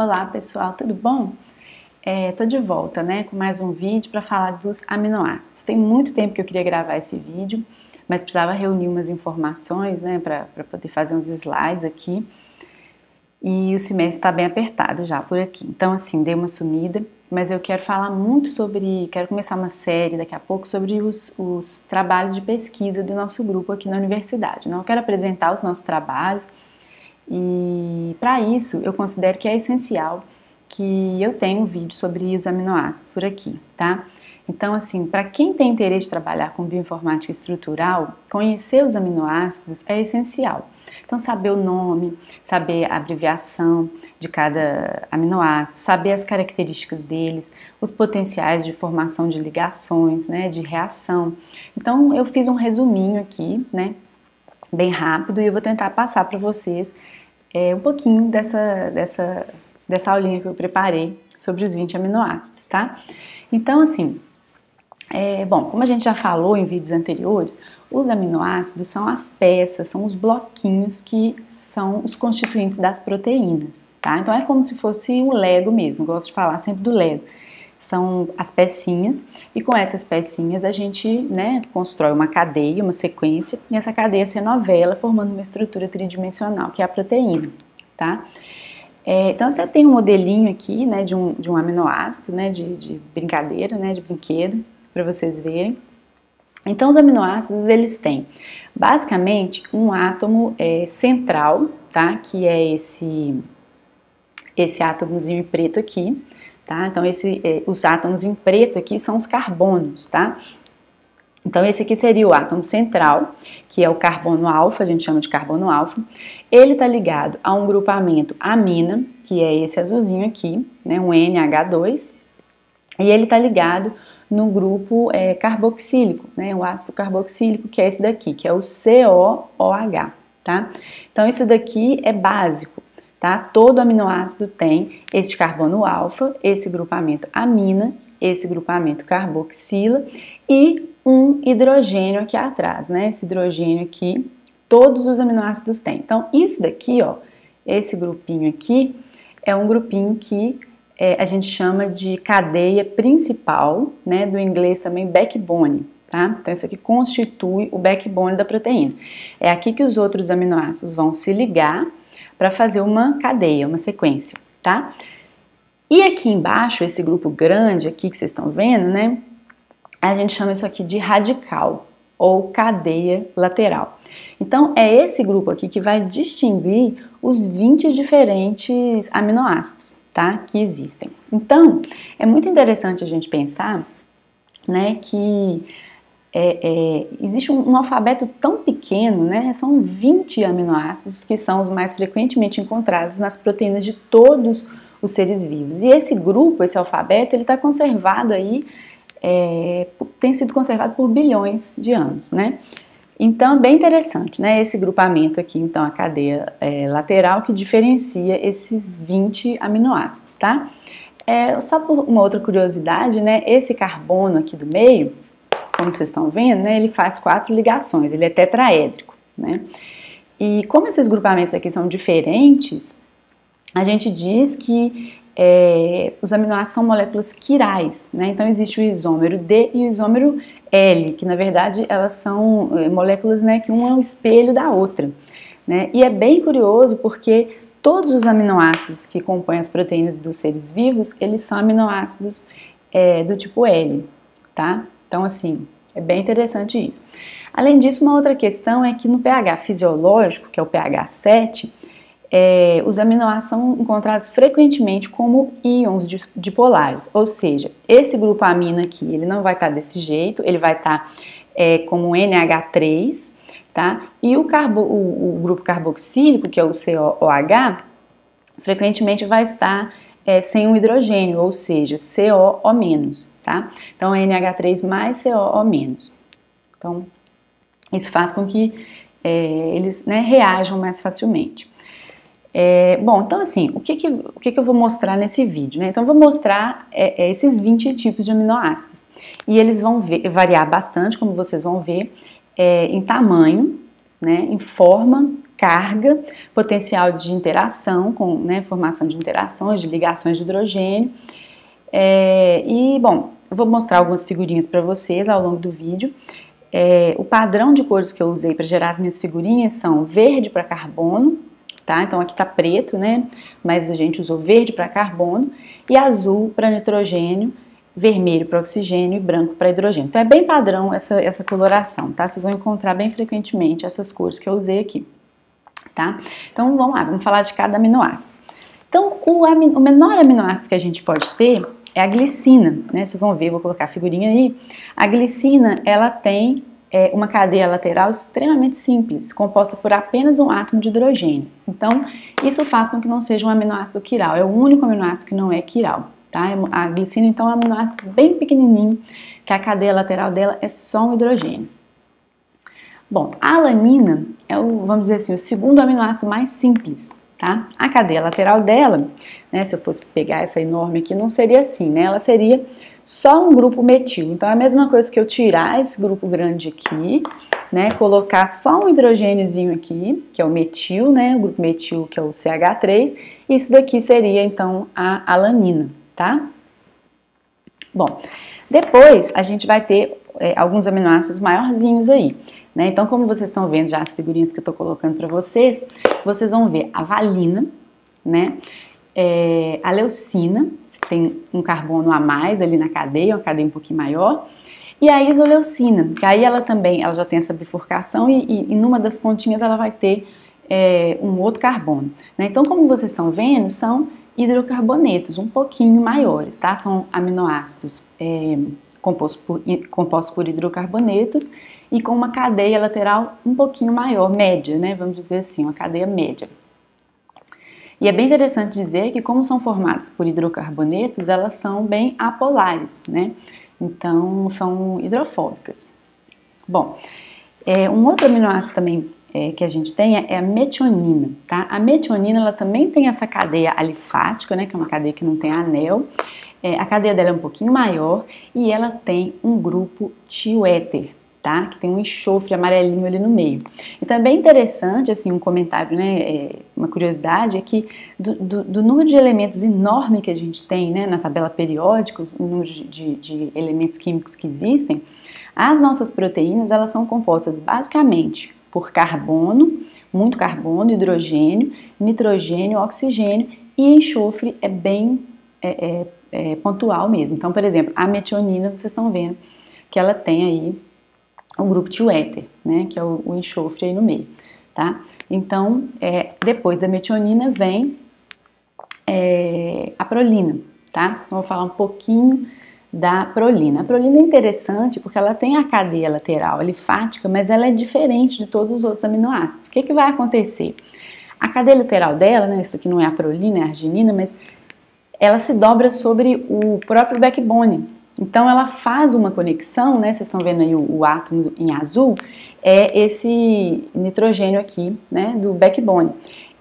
Olá pessoal, tudo bom? Tô de volta, né, com mais um vídeo para falar dos aminoácidos. Tem muito tempo que eu queria gravar esse vídeo, mas precisava reunir umas informações, né, para poder fazer uns slides aqui. E o semestre está bem apertado já por aqui. Então, assim, dei uma sumida, mas eu quero falar muito quero começar uma série daqui a pouco sobre os trabalhos de pesquisa do nosso grupo aqui na universidade. Então, eu quero apresentar os nossos trabalhos. E para isso eu considero que é essencial que eu tenha um vídeo sobre os aminoácidos por aqui, tá? Então, assim, para quem tem interesse em trabalhar com bioinformática estrutural, conhecer os aminoácidos é essencial. Então, saber o nome, saber a abreviação de cada aminoácido, saber as características deles, os potenciais de formação de ligações, né, de reação. Então, eu fiz um resuminho aqui, né, bem rápido, e eu vou tentar passar para vocês um pouquinho dessa aulinha que eu preparei sobre os 20 aminoácidos, tá? Então, assim, bom, como a gente já falou em vídeos anteriores, os aminoácidos são as peças, são os bloquinhos que são os constituintes das proteínas, tá? Então é como se fosse um Lego mesmo, eu gosto de falar sempre do Lego. São as pecinhas, e com essas pecinhas a gente, né, constrói uma cadeia, uma sequência, e essa cadeia se novela formando uma estrutura tridimensional, que é a proteína, tá? Então até tem um modelinho aqui, né, de um aminoácido, né, de brincadeira, né, de brinquedo, para vocês verem. Então os aminoácidos, eles têm basicamente um átomo central, tá, que é esse átomozinho preto aqui. Tá? Então, os átomos em preto aqui são os carbonos, tá? Então, esse aqui seria o átomo central, que é o carbono alfa, a gente chama de carbono alfa. Ele está ligado a um grupamento amina, que é esse azulzinho aqui, né, um NH2, e ele está ligado no grupo carboxílico, né, o ácido carboxílico, que é esse daqui, que é o COOH, tá? Então, isso daqui é básico. Tá? Todo aminoácido tem este carbono alfa, esse grupamento amina, esse grupamento carboxila e um hidrogênio aqui atrás, né? Esse hidrogênio aqui, todos os aminoácidos têm. Então, isso daqui, ó, esse grupinho aqui, é um grupinho que a gente chama de cadeia principal, né? Do inglês também backbone, tá? Então, isso aqui constitui o backbone da proteína. É aqui que os outros aminoácidos vão se ligar para fazer uma cadeia, uma sequência, tá? E aqui embaixo, esse grupo grande aqui que vocês estão vendo, né? A gente chama isso aqui de radical ou cadeia lateral. Então, é esse grupo aqui que vai distinguir os 20 diferentes aminoácidos, tá? Que existem. Então, é muito interessante a gente pensar, né, que existe um alfabeto tão pequeno, né? São 20 aminoácidos que são os mais frequentemente encontrados nas proteínas de todos os seres vivos. E esse grupo, esse alfabeto, ele está conservado aí, tem sido conservado por bilhões de anos, né? Então, é bem interessante, né? Esse grupamento aqui, então, a cadeia lateral que diferencia esses 20 aminoácidos, tá? Só por uma outra curiosidade, né? Esse carbono aqui do meio, como vocês estão vendo, né, ele faz 4 ligações, ele é tetraédrico, né? E como esses grupamentos aqui são diferentes, a gente diz que os aminoácidos são moléculas quirais, né? Então existe o isômero D e o isômero L, que na verdade elas são moléculas, né, que uma é o espelho da outra, né? E é bem curioso porque todos os aminoácidos que compõem as proteínas dos seres vivos, eles são aminoácidos do tipo L, tá? Então, assim, é bem interessante isso. Além disso, uma outra questão é que no pH fisiológico, que é o pH 7, os aminoácidos são encontrados frequentemente como íons dipolares, ou seja, esse grupo amina aqui, ele não vai estar desse jeito, ele vai estar como NH3, tá? E o grupo carboxílico, que é o COOH, frequentemente vai estar sem um hidrogênio, ou seja, COO-, tá? Então, NH3 mais COO-. Então, isso faz com que eles, né, reajam mais facilmente. Bom, então assim, o que eu vou mostrar nesse vídeo, né? Então, eu vou mostrar esses 20 tipos de aminoácidos. E eles vão variar bastante, como vocês vão ver, em tamanho, né, em forma carga, potencial de interação, com, né, formação de interações, de ligações de hidrogênio. Bom, eu vou mostrar algumas figurinhas para vocês ao longo do vídeo. O padrão de cores que eu usei para gerar as minhas figurinhas são verde para carbono, tá? Então aqui tá preto, né? Mas a gente usou verde para carbono e azul para nitrogênio, vermelho para oxigênio e branco para hidrogênio. Então é bem padrão essa coloração, tá? Vocês vão encontrar bem frequentemente essas cores que eu usei aqui, tá? Então vamos lá, vamos falar de cada aminoácido. Então o menor aminoácido que a gente pode ter é a glicina, né? Vocês vão ver, vou colocar a figurinha aí. A glicina, ela tem uma cadeia lateral extremamente simples, composta por apenas um átomo de hidrogênio. Então, isso faz com que não seja um aminoácido quiral, é o único aminoácido que não é quiral, tá? A glicina, então, é um aminoácido bem pequenininho, que a cadeia lateral dela é só um hidrogênio. Bom, a alanina é vamos dizer assim, o segundo aminoácido mais simples, tá? A cadeia lateral dela, né, se eu fosse pegar essa enorme aqui, não seria assim, né? Ela seria só um grupo metil. Então é a mesma coisa que eu tirar esse grupo grande aqui, né, colocar só um hidrogêniozinho aqui, que é o metil, né, o grupo metil que é o CH3, isso daqui seria então a alanina, tá? Bom, depois a gente vai ter alguns aminoácidos maiorzinhos aí, né? Então, como vocês estão vendo já as figurinhas que eu tô colocando para vocês, vocês vão ver a valina, né, a leucina, tem um carbono a mais ali na cadeia, uma cadeia um pouquinho maior, e a isoleucina, que aí ela já tem essa bifurcação e numa das pontinhas ela vai ter um outro carbono, né? Então, como vocês estão vendo, são hidrocarbonetos um pouquinho maiores, tá? São aminoácidos compostos por hidrocarbonetos e com uma cadeia lateral um pouquinho maior, média, né? Vamos dizer assim, uma cadeia média. E é bem interessante dizer que, como são formadas por hidrocarbonetos, elas são bem apolares, né? Então, são hidrofóbicas. Bom, um outro aminoácido também que a gente tem é a metionina, tá? A metionina, ela também tem essa cadeia alifática, né? Que é uma cadeia que não tem anel. A cadeia dela é um pouquinho maior e ela tem um grupo tioéter, tá? Que tem um enxofre amarelinho ali no meio. Então é bem interessante, assim, um comentário, né, uma curiosidade, é que do número de elementos enorme que a gente tem, né, na tabela periódica, o número de elementos químicos que existem, as nossas proteínas, elas são compostas basicamente por carbono, muito carbono, hidrogênio, nitrogênio, oxigênio, e enxofre é bem pontual mesmo. Então, por exemplo, a metionina, vocês estão vendo que ela tem aí o grupo tioéter, né, que é o enxofre aí no meio, tá? Então, depois da metionina vem a prolina, tá? Então, vou falar um pouquinho da prolina. A prolina é interessante porque ela tem a cadeia lateral alifática, mas ela é diferente de todos os outros aminoácidos. O que vai acontecer? A cadeia lateral dela, né, isso aqui não é a prolina, é a arginina, mas ela se dobra sobre o próprio backbone. Então, ela faz uma conexão, né? Vocês estão vendo aí o átomo em azul, é esse nitrogênio aqui, né? Do backbone.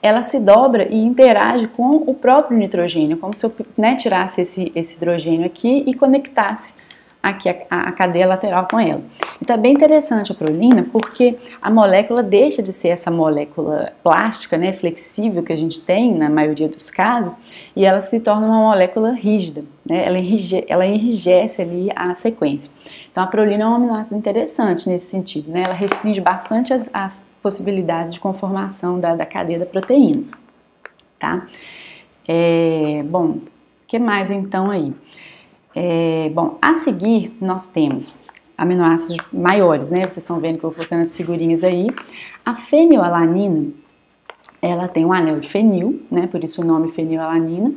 Ela se dobra e interage com o próprio nitrogênio, como se eu, né, tirasse esse hidrogênio aqui e conectasse aqui a cadeia lateral com ela. Então é bem interessante a prolina porque a molécula deixa de ser essa molécula plástica, né, flexível que a gente tem na maioria dos casos e ela se torna uma molécula rígida, né, ela enrijece ali a sequência. Então a prolina é um aminoácido interessante nesse sentido, né, ela restringe bastante as possibilidades de conformação da cadeia da proteína, tá? Bom, o que mais então aí? Bom, a seguir nós temos aminoácidos maiores, né? Vocês estão vendo que eu vou colocando as figurinhas aí. A fenilalanina, ela tem um anel de fenil, né? Por isso o nome fenilalanina.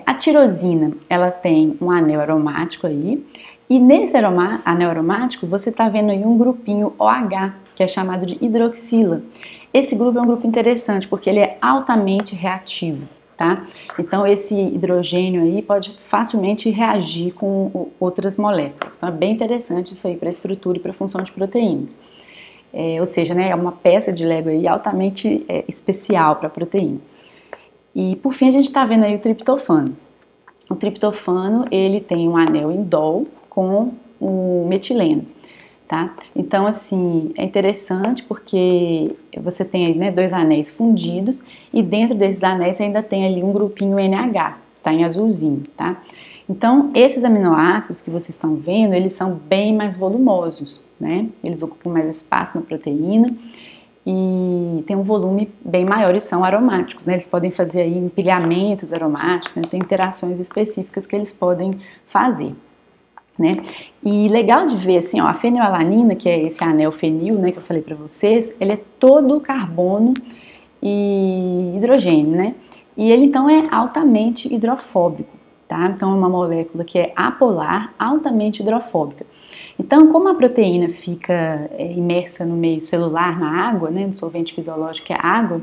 A tirosina, ela tem um anel aromático aí. E nesse anel aromático, você está vendo aí um grupinho OH, que é chamado de hidroxila. Esse grupo é um grupo interessante porque ele é altamente reativo. Tá? Então esse hidrogênio aí pode facilmente reagir com outras moléculas. Então é bem interessante isso aí para a estrutura e para a função de proteínas. Ou seja, né, é uma peça de Lego aí altamente especial para a proteína. E por fim a gente está vendo aí o triptofano. O triptofano ele tem um anel indol com o metileno. tá? Então, assim, é interessante porque você tem aí, né, 2 anéis fundidos e dentro desses anéis você ainda tem ali um grupinho NH, tá em azulzinho, tá? Então, esses aminoácidos que vocês estão vendo, eles são bem mais volumosos, né? Eles ocupam mais espaço na proteína e tem um volume bem maior e são aromáticos, né? Eles podem fazer aí empilhamentos aromáticos, né? Tem interações específicas que eles podem fazer, né? E legal de ver assim, ó, a fenilalanina, que é esse anel fenil, né, que eu falei para vocês, ele é todo carbono e hidrogênio, né? E ele então é altamente hidrofóbico, tá? Então é uma molécula que é apolar, altamente hidrofóbica. Então, como a proteína fica imersa no meio celular, na água, né, no solvente fisiológico que é água,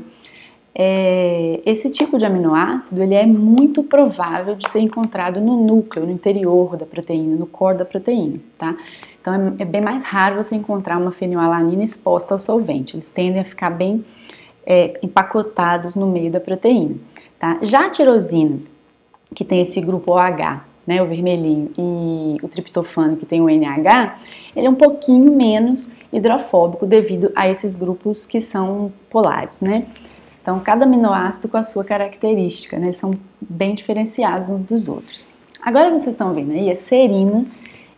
esse tipo de aminoácido ele é muito provável de ser encontrado no núcleo, no interior da proteína, no core da proteína, tá? Então é bem mais raro você encontrar uma fenilalanina exposta ao solvente, eles tendem a ficar bem empacotados no meio da proteína, tá? Já a tirosina, que tem esse grupo OH, né, o vermelhinho, e o triptofano, que tem o NH, ele é um pouquinho menos hidrofóbico devido a esses grupos que são polares, né? Então, cada aminoácido com a sua característica, né? Eles são bem diferenciados uns dos outros. Agora vocês estão vendo aí a serina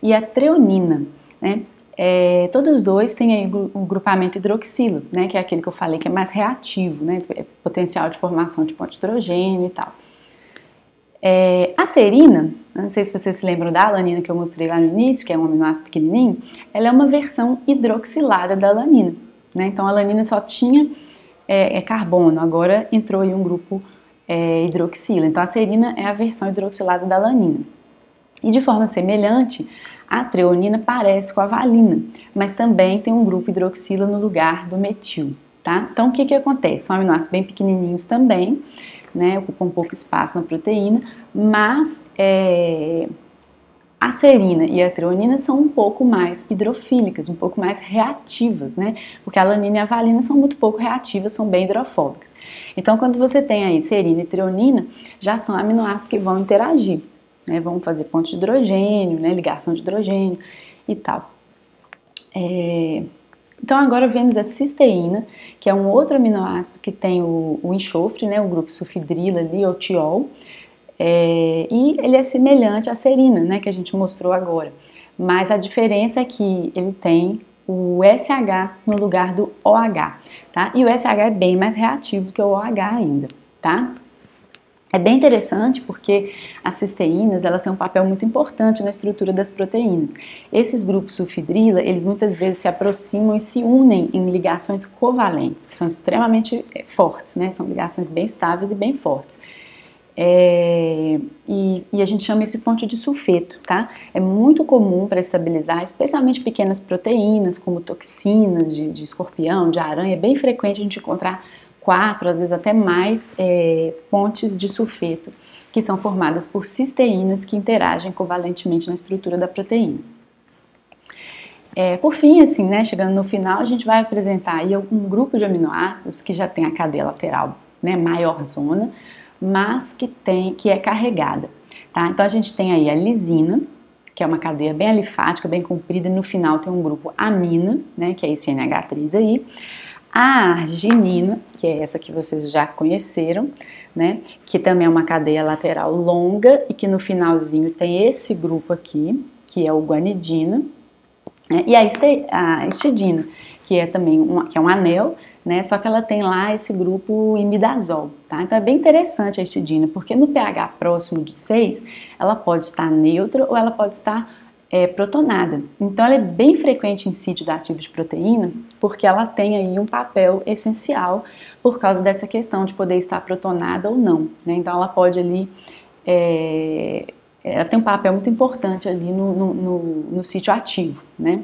e a treonina, né? Todos os dois têm aí o grupamento hidroxilo, né? Que é aquele que eu falei que é mais reativo, né? Potencial de formação de ponto de hidrogênio e tal. A serina, não sei se vocês se lembram da alanina que eu mostrei lá no início, que é um aminoácido pequenininho, ela é uma versão hidroxilada da alanina, né? Então a alanina só tinha carbono, agora entrou aí um grupo hidroxila. Então a serina é a versão hidroxilada da alanina. E de forma semelhante, a treonina parece com a valina, mas também tem um grupo hidroxila no lugar do metil, tá? Então o que acontece? São aminoácidos bem pequenininhos também, né, ocupam pouco espaço na proteína, mas a serina e a treonina são um pouco mais hidrofílicas, um pouco mais reativas, né? Porque a alanina e a valina são muito pouco reativas, são bem hidrofóbicas. Então, quando você tem aí serina e treonina, já são aminoácidos que vão interagir, né? Vão fazer ponto de hidrogênio, né? Ligação de hidrogênio e tal. Então, agora vemos a cisteína, que é um outro aminoácido que tem o enxofre, né? O grupo sulfidrila ali, ou tiol. E ele é semelhante à serina, né, que a gente mostrou agora, mas a diferença é que ele tem o SH no lugar do OH, tá? E o SH é bem mais reativo do que o OH ainda, tá? É bem interessante porque as cisteínas, elas têm um papel muito importante na estrutura das proteínas. Esses grupos sulfidrila, eles muitas vezes se aproximam e se unem em ligações covalentes, que são extremamente fortes, né? São ligações bem estáveis e bem fortes. E a gente chama isso de ponto de sulfeto, tá? É muito comum para estabilizar, especialmente pequenas proteínas, como toxinas de escorpião, de aranha. É bem frequente a gente encontrar 4, às vezes até mais, pontes de sulfeto, que são formadas por cisteínas que interagem covalentemente na estrutura da proteína. Por fim, assim, né, chegando no final, a gente vai apresentar aí um grupo de aminoácidos que já tem a cadeia lateral, né, maior zona, mas que é carregada, tá? Então a gente tem aí a lisina, que é uma cadeia bem alifática, bem comprida, e no final tem um grupo amina, né, que é esse NH3 aí, a arginina, que é essa que vocês já conheceram, né, que também é uma cadeia lateral longa e que no finalzinho tem esse grupo aqui, que é o guanidina, né, e a histidina, que é também que é um anel, né, só que ela tem lá esse grupo imidazol, tá? Então é bem interessante a histidina, porque no pH próximo de 6, ela pode estar neutra ou ela pode estar protonada. Então ela é bem frequente em sítios ativos de proteína, porque ela tem aí um papel essencial por causa dessa questão de poder estar protonada ou não, né? Então ela pode ali, ela tem um papel muito importante ali no sítio ativo, né?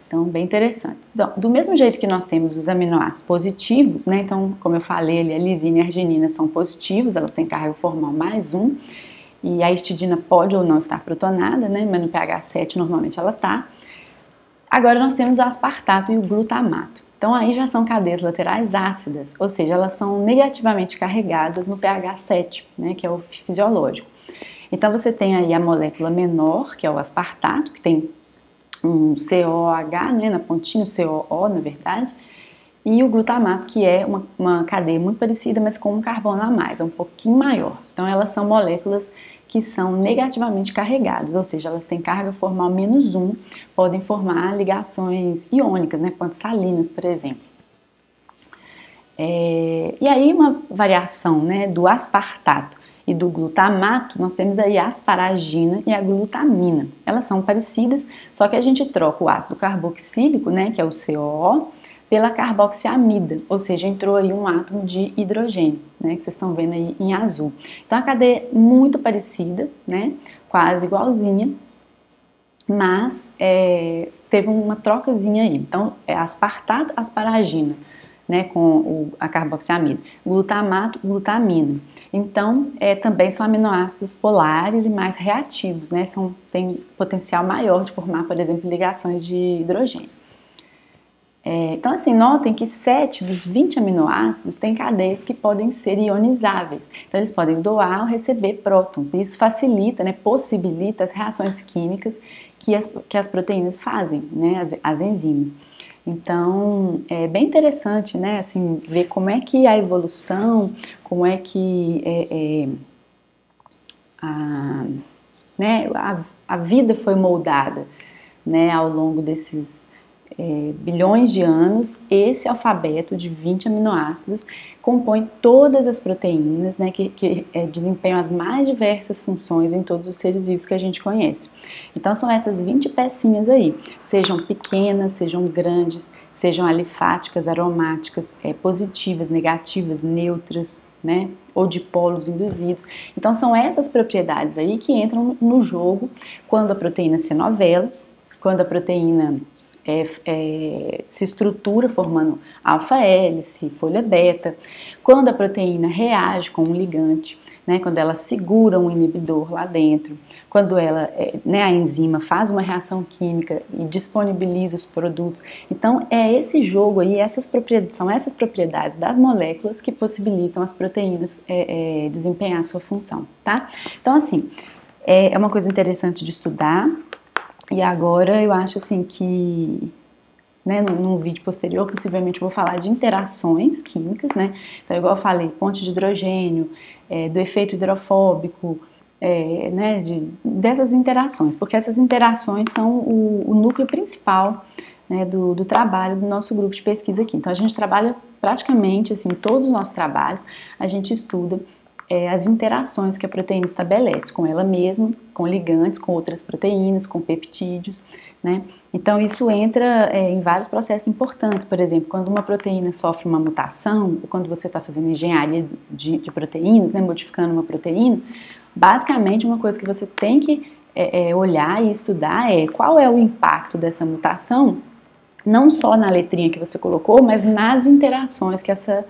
Então, bem interessante. Então, do mesmo jeito que nós temos os aminoácidos positivos, né? Então, como eu falei ali, a lisina e a arginina são positivos, elas têm carga formal mais 1, e a histidina pode ou não estar protonada, né? Mas no pH 7 normalmente ela está. Agora nós temos o aspartato e o glutamato. Então aí já são cadeias laterais ácidas, ou seja, elas são negativamente carregadas no pH 7, né? Que é o fisiológico. Então você tem aí a molécula menor, que é o aspartato, que tem um COH, né, na pontinha, o COO, na verdade, e o glutamato, que é uma cadeia muito parecida, mas com um carbono a mais, é um pouquinho maior. Então, elas são moléculas que são negativamente carregadas, ou seja, elas têm carga formal -1, podem formar ligações iônicas, né, pantossalinas, por exemplo. E aí, uma variação, né, do aspartato e do glutamato, nós temos aí a asparagina e a glutamina. Elas são parecidas, só que a gente troca o ácido carboxílico, né, que é o COO, pela carboxiamida, ou seja, entrou aí um átomo de hidrogênio, né, que vocês estão vendo aí em azul. Então, a cadeia é muito parecida, né, quase igualzinha, mas teve uma trocazinha aí. Então, é aspartato, asparagina, né, com a carboxiamida, glutamato, glutamina. Então, também são aminoácidos polares e mais reativos, né, tem potencial maior de formar, por exemplo, ligações de hidrogênio. Então, assim, notem que 7 dos 20 aminoácidos têm cadeias que podem ser ionizáveis. Então, eles podem doar ou receber prótons. E isso facilita, né, possibilita as reações químicas que as proteínas fazem, né, as enzimas. Então, é bem interessante, né, assim, ver como é que a evolução, como é que a vida foi moldada, né, ao longo desses bilhões de anos. Esse alfabeto de 20 aminoácidos compõe todas as proteínas, né, que desempenham as mais diversas funções em todos os seres vivos que a gente conhece. Então são essas 20 pecinhas aí, sejam pequenas, sejam grandes, sejam alifáticas, aromáticas, positivas, negativas, neutras, né, ou de polos induzidos. Então são essas propriedades aí que entram no jogo quando a proteína se novela, quando a proteína se estrutura formando alfa-hélice, folha beta, quando a proteína reage com um ligante, né, quando ela segura um inibidor lá dentro, quando ela, né, a enzima faz uma reação química e disponibiliza os produtos. Então é esse jogo aí, são essas propriedades das moléculas que possibilitam as proteínas desempenhar a sua função, tá? Então assim, é uma coisa interessante de estudar. E agora eu acho assim que, né, num vídeo posterior, possivelmente eu vou falar de interações químicas, né? Então, igual eu falei, ponte de hidrogênio, do efeito hidrofóbico, né, dessas interações, porque essas interações são o núcleo principal, né, do trabalho do nosso grupo de pesquisa aqui. Então, a gente trabalha praticamente, assim, todos os nossos trabalhos, a gente estuda as interações que a proteína estabelece com ela mesma, com ligantes, com outras proteínas, com peptídeos, né? Então isso entra em vários processos importantes. Por exemplo, quando uma proteína sofre uma mutação, ou quando você está fazendo engenharia de proteínas, né, modificando uma proteína, basicamente uma coisa que você tem que olhar e estudar é qual é o impacto dessa mutação, não só na letrinha que você colocou, mas nas interações que essa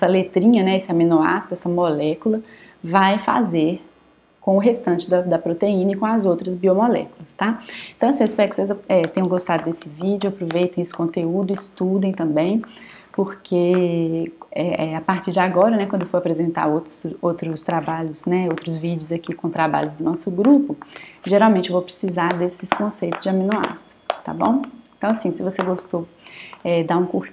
letrinha, né, esse aminoácido, essa molécula, vai fazer com o restante da proteína e com as outras biomoléculas, tá? Então, assim, eu espero que vocês tenham gostado desse vídeo, aproveitem esse conteúdo, estudem também, porque a partir de agora, né, quando eu for apresentar outros trabalhos, né, outros vídeos aqui com trabalhos do nosso grupo, geralmente eu vou precisar desses conceitos de aminoácido, tá bom? Então, assim, se você gostou, dá um curtir